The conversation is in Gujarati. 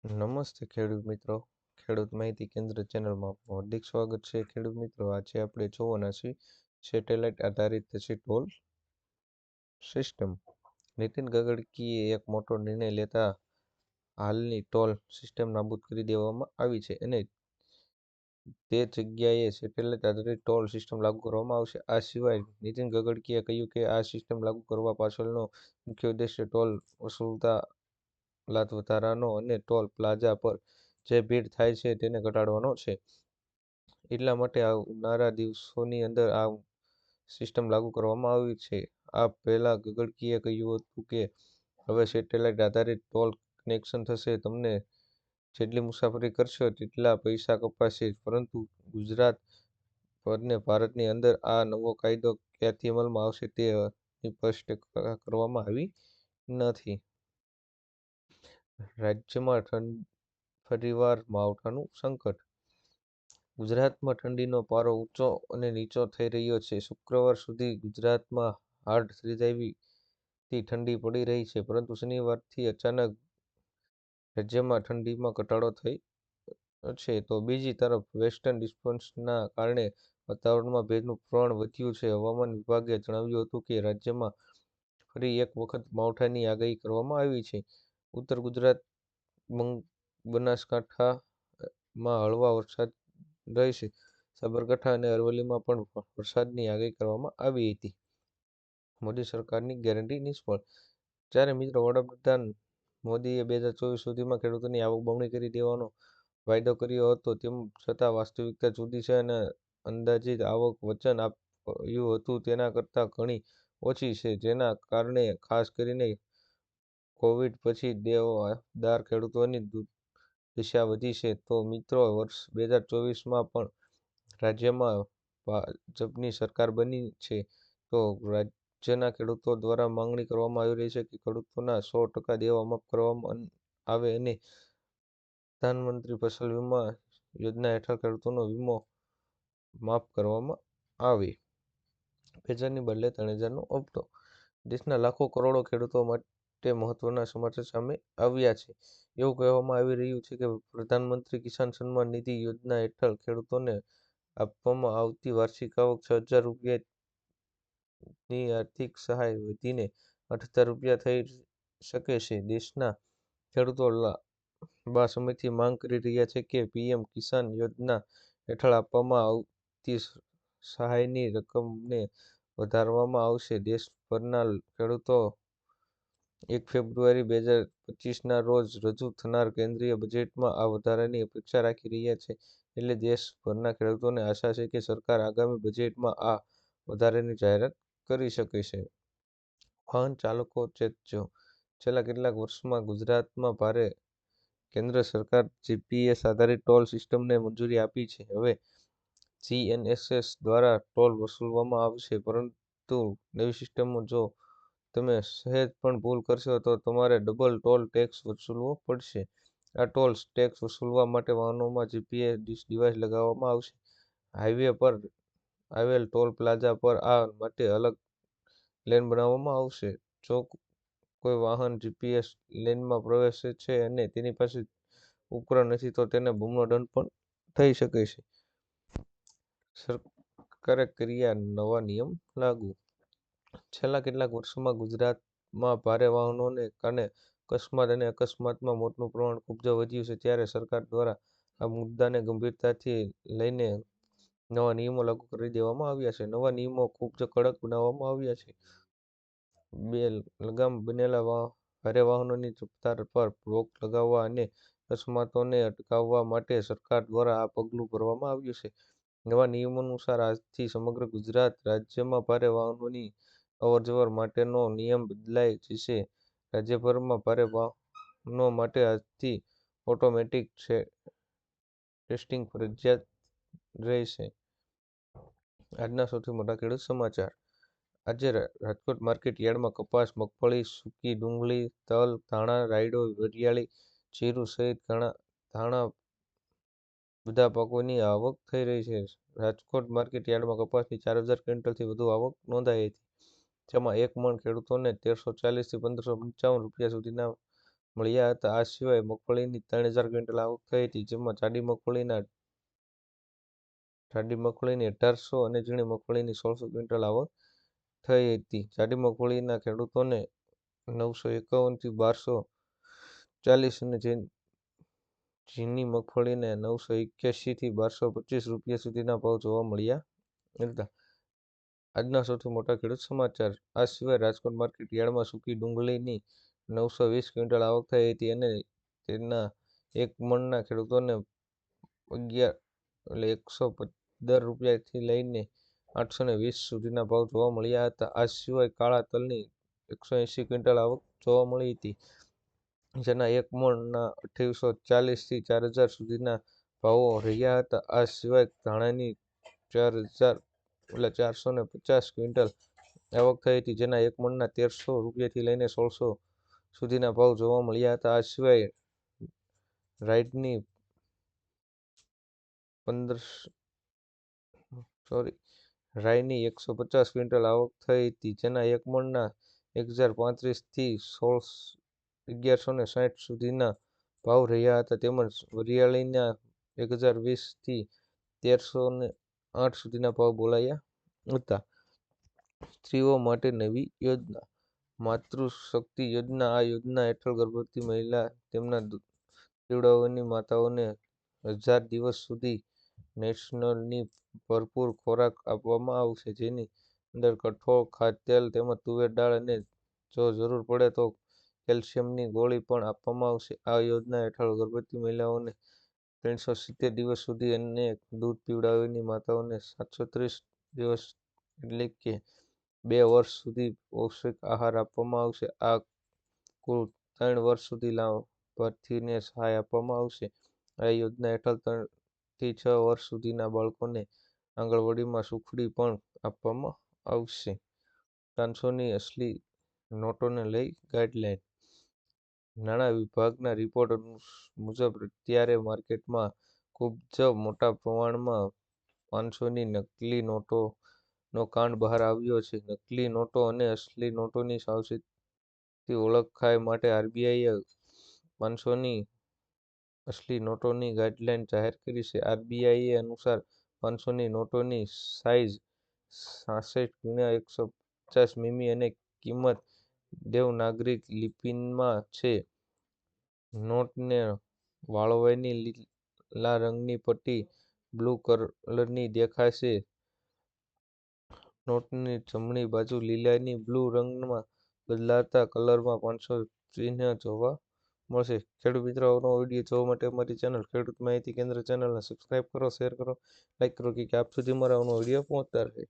નમસ્તે ખેડૂત મિત્રો. ખેડૂત માહિતી કેન્દ્ર ચેનલમાં આપનું હાર્દિક સ્વાગત છે. ખેડૂત મિત્રો, આજે આપણે જોવાના છીએ સેટેલાઇટ આધારિત ટોલ સિસ્ટમ. નીતિન ગડકરીએ એક મોટો નિર્ણય લેતા હાલની ટોલ સિસ્ટમ નાબૂદ કરી દેવામાં આવી છે અને તે જગ્યાએ સેટેલાઇટ આધારિત ટોલ સિસ્ટમ લાગુ કરવામાં આવશે. આ સિવાય નીતિન ગડકરીએ કહ્યું કે આ સિસ્ટમ લાગુ કરવા પાછળનો મુખ્ય ઉદ્દેશ્ય ટોલ વસૂલતા વધારાનો અને ટોલ પ્લાઝા પર જે ભીડ થાય છે તેને ઘટાડવાનો છે. એટલા માટે આવનારા દિવસોની અંદર આ સિસ્ટમ લાગુ કરવામાં આવી છે. આ પહેલા ગડકરીએ કહ્યું હતું કે હવે સેટેલાઇટ આધારિત ટોલ કનેક્શન થશે. તમને જેટલી મુસાફરી કરશો તેટલા પૈસા કપાશે. પરંતુ ગુજરાત અને ભારતની અંદર આ નવો કાયદો ક્યારથી અમલમાં આવશે તે સ્પષ્ટ કરવામાં આવી નથી. રાજ્યમાં ફરીવાર માવઠાનું સંકટ. ગુજરાતમાં ઠંડીનો પારો ઊંચો અને નીચો થઈ રહ્યો છે. શુક્રવાર સુધી ગુજરાતમાં હાડ થીજાવી ઠંડી પડી રહી છે, પરંતુ શનિવારથી અચાનક રાજ્યમાં ઠંડીમાં ઘટાડો થયો છે. તો બીજી તરફ વેસ્ટર્ન ડિસ્ટર્બન્સના કારણે વાતાવરણમાં ભેજનું પ્રમાણ વધ્યું છે. હવામાન વિભાગે જણાવ્યું હતું કે રાજ્યમાં ફરી એક વખત માવઠાની આગાહી કરવામાં આવી છે. ઉત્તર ગુજરાત, બનાસકાંઠામાં હળવા વરસાદ રહેશે. સાબરકાંઠા અને અરવલ્લીમાં પણ વરસાદની આગાહી કરવામાં આવી હતી. મોદી સરકારની ગેરંટી નિષ્ફળ. જ્યારે મિત્રો વડાપ્રધાન મોદીએ 2024 સુધીમાં ખેડૂતોની આવક બમણી કરી દેવાનો વાયદો કર્યો હતો, તેમ છતાં વાસ્તવિકતા જુદી છે અને અંદાજિત આવક વચન આપ્યું હતું તેના કરતાં ઘણી ઓછી છે. જેના કારણે ખાસ કરીને કોવિડ પછી દેવાદાર ખેડૂતોની દશા વધી છે. તો મિત્રો, વર્ષ 2024માં પણ રાજ્યમાં ભાજપની સરકાર બની છે. તો રાજ્યના ખેડૂતો દ્વારા માંગણી કરવામાં આવી રહી છે કે ખેડૂતોના 100% દેવા માફ કરવામાં આવે અને પ્રધાનમંત્રી ફસલ વીમા યોજના હેઠળ ખેડૂતોનો વીમો માફ કરવામાં આવે. 2,000ની બદલે 3,000નો હપ્તો. દેશના લાખો કરોડો ખેડૂતો માટે મહત્વના સમાચાર સામે આવ્યા છે. એવું કહેવામાં આવી રહ્યું છે કે પ્રધાનમંત્રી કિસાન સન્માન નિધિ યોજના હેઠળ ખેડૂતોને આપવામાં આવતી વાર્ષિક આવક 6,000 રૂપિયાની આર્થિક સહાય વધીને 8,000 રૂપિયા થઈ શકે છે. દેશના ખેડૂતો લાંબા સમયથી માંગ કરી રહ્યા છે કે પીએમ કિસાન યોજના હેઠળ આપવામાં આવતી સહાયની રકમને વધારવામાં આવશે. દેશભરના ખેડૂતો 1 ફેબ્રુઆરી 2025ના રોજ રજૂ થનાર કેન્દ્રીય બજેટમાં આ વધારાની અપેક્ષા રાખી રહ્યા છે. એટલે દેશભરના ખેડૂતોને આશા છે કે સરકાર આગામી બજેટમાં આ વધારાની જાહેરાત કરી શકે છે. વાહન ચાલકો ચેતજો. છેલ્લા કેટલાક વર્ષોમાં ગુજરાતમાં ભારે કેન્દ્ર સરકાર જીપીએસ આધારિત ટોલ સિસ્ટમને મંજૂરી આપી છે. હવે જીએનએસએસ દ્વારા ટોલ વસૂલવામાં આવશે, પરંતુ નવી સિસ્ટમમાં જો તમે સહેજ પણ ભૂલ કરશો તો તમારે ડબલ ટોલ ટેક્સ વસૂલવો પડશે. આ ટોલ ટેક્સ વસૂલવા માટે વાહનોમાં જીપીએસ ડિવાઇસ લગાવવામાં આવશે. હાઈવે પર આવેલ ટોલ પ્લાઝા પર આ માટે અલગ લેન બનાવવામાં આવશે. જો કોઈ વાહન જીપીએસ લેનમાં પ્રવેશે છે અને તેની પાસે ઉપકરણ નથી તો તેને બમણો દંડ પણ થઈ શકે છે. સરકારે કર્યા નવા નિયમ લાગુ. છેલ્લા કેટલાક વર્ષોમાં ગુજરાતમાં ભારે વાહનોને કારણે અકસ્માત અને અકસ્માતમાં મોતનું પ્રમાણ ખૂબ જ વધ્યું છે. ત્યારે સરકાર દ્વારા આ મુદ્દાને ગંભીરતાથી લઈને નવા નિયમો લાગુ કરી દેવામાં આવ્યા છે. નવા નિયમો ખૂબ જ કડક બનાવવામાં આવ્યા છે. બેલગામ બનેલા ભારે વાહનોની રફતાર પર રોક લગાવવા અને અકસ્માતોને અટકાવવા માટે સરકાર દ્વારા આ પગલું ભરવામાં આવ્યું છે. નવા નિયમો અનુસાર આજથી સમગ્ર ગુજરાત રાજ્યમાં ભારે વાહનોની અવરજવર માટેનો નિયમ બદલાઈ જશે. રાજ્યભરમાં ભારે વાહનો માટે આજથી ઓટોમેટિક ટેસ્ટિંગ ફરજિયાત રહેશે. આજના સૌથી મોટા ખેડૂત સમાચાર. આજે રાજકોટ માર્કેટ યાર્ડમાં કપાસ, મગફળી, સૂકી ડુંગળી, તલ, ધાણા, રાયડો, વરિયાળી, જીરું સહિત ઘણા બધા પાકોની આવક થઈ રહી છે. રાજકોટ માર્કેટ યાર્ડમાં કપાસની 4,000 ક્વિન્ટલથી વધુ આવક નોંધાઈ હતી, જેમાં એક મણ ખેડૂતોને 1,340 થી 1,555 રૂપિયા સુધીના મળ્યા હતા. આ સિવાય મગફળીની 3000 ક્વિન્ટલ આવક થઈ હતી, જેમાં જાડી મગફળીની 1800 અને ઝીણી મગફળીની 1600 ક્વિન્ટલ આવક થઈ હતી. જાડી મગફળીના ખેડૂતોને 951 થી 1240 અને ઝીણી મગફળીને 981 થી 1225 રૂપિયા સુધીના ભાવ જોવા મળ્યા હતા. આજના સૌથી મોટા ખેડૂત સમાચાર. આ સિવાય રાજકોટ માર્કેટ યાર્ડમાં સૂકી ડુંગળીની 920 ક્વિન્ટલ આવક થઈ હતી અને તેના એક મણના ખેડૂતોને 115 રૂપિયાથી લઈને 820 સુધીના ભાવ જોવા મળ્યા હતા. આ સિવાય કાળા તલની 180 ક્વિન્ટલ આવક જોવા મળી હતી, જેના એક મણના 2840 થી 4000 સુધીના ભાવો રહ્યા હતા. આ સિવાય ધાણાની 450 ક્વિન્ટલ આવક થઈ હતી, જેના એક મણના 1300 રૂપિયાથી લઈને 1600 સુધીના ભાવ જોવા મળ્યા હતા. આ સિવાય રાઈની 150 ક્વિન્ટલ આવક થઈ હતી, જેના એક મણના 1035 થી 1160 સુધીના ભાવ રહ્યા હતા. તેમજ વરિયાળીના 1020 થી 1308 સુધીના ભાવ બોલાયા હતા. સ્ત્રીઓ માટે નવી યોજના, માતૃશક્તિ યોજના. આ યોજના હેઠળ ગર્ભવતી મહિલા તેમના દૂધ પીવડાવવાની માતાઓને 1000 દિવસ સુધી નેશનલની ભરપૂર ખોરાક આપવામાં આવશે, જેની અંદર કઠોળ, ખાદ્યતેલ તેમજ તુવેર દાળ અને જો જરૂર પડે તો કેલ્શિયમની ગોળી પણ આપવામાં આવશે. આ યોજના હેઠળ ગર્ભવતી મહિલાઓને 370 દિવસ સુધી અને દૂધ પીવડાવવાની માતાઓને 730 દિવસ એટલે કે 2 વર્ષ સુધી પૌષ્ટિક આહાર આપવામાં આવશે. આ કુલ 3 વર્ષ સુધી લાભાર્થીને સહાય આપવામાં આવશે. આ યોજના હેઠળ 3 થી 6 વર્ષ સુધીના બાળકોને આંગણવાડીમાં સુખડી પણ આપવામાં આવશે. 500ની અસલી નોટોને લઈ ગાઈડલાઈન. નાણાં વિભાગના રિપોર્ટ મુજબ અત્યારે માર્કેટમાં ખૂબ જ મોટા પ્રમાણમાં 500ની નકલી નોટોનો કાંડ બહાર આવ્યો છે. નકલી નોટો અને અસલી નોટોની સાવચેતી ઓળખાય માટે આરબીઆઈએ 500ની અસલી નોટોની ગાઈડલાઈન જાહેર કરી છે. આરબીઆઈ અનુસાર 500ની નોટોની સાઇઝ 66x150 મીમી અને કિંમત દેવનાગરી લિપિમાં છે. નોટને વાળવાની લીલા રંગની પટ્ટી બ્લુ કલરની દેખાશે. નોટની જમણી બાજુ લીલાની બ્લુ રંગમાં બદલાતા કલરમાં 500 ચિહ્ન જોવા મળશે. ખેડૂત મિત્રો, આવનો વિડીયો જોવા માટે અમારી ચેનલ ખેડૂત માહિતી કેન્દ્ર ચેનલને સબસ્ક્રાઇબ કરો, શેર કરો, લાઇક કરો કે આપ સુધી મારા આવનો વિડીયો પહોંચતા રહે.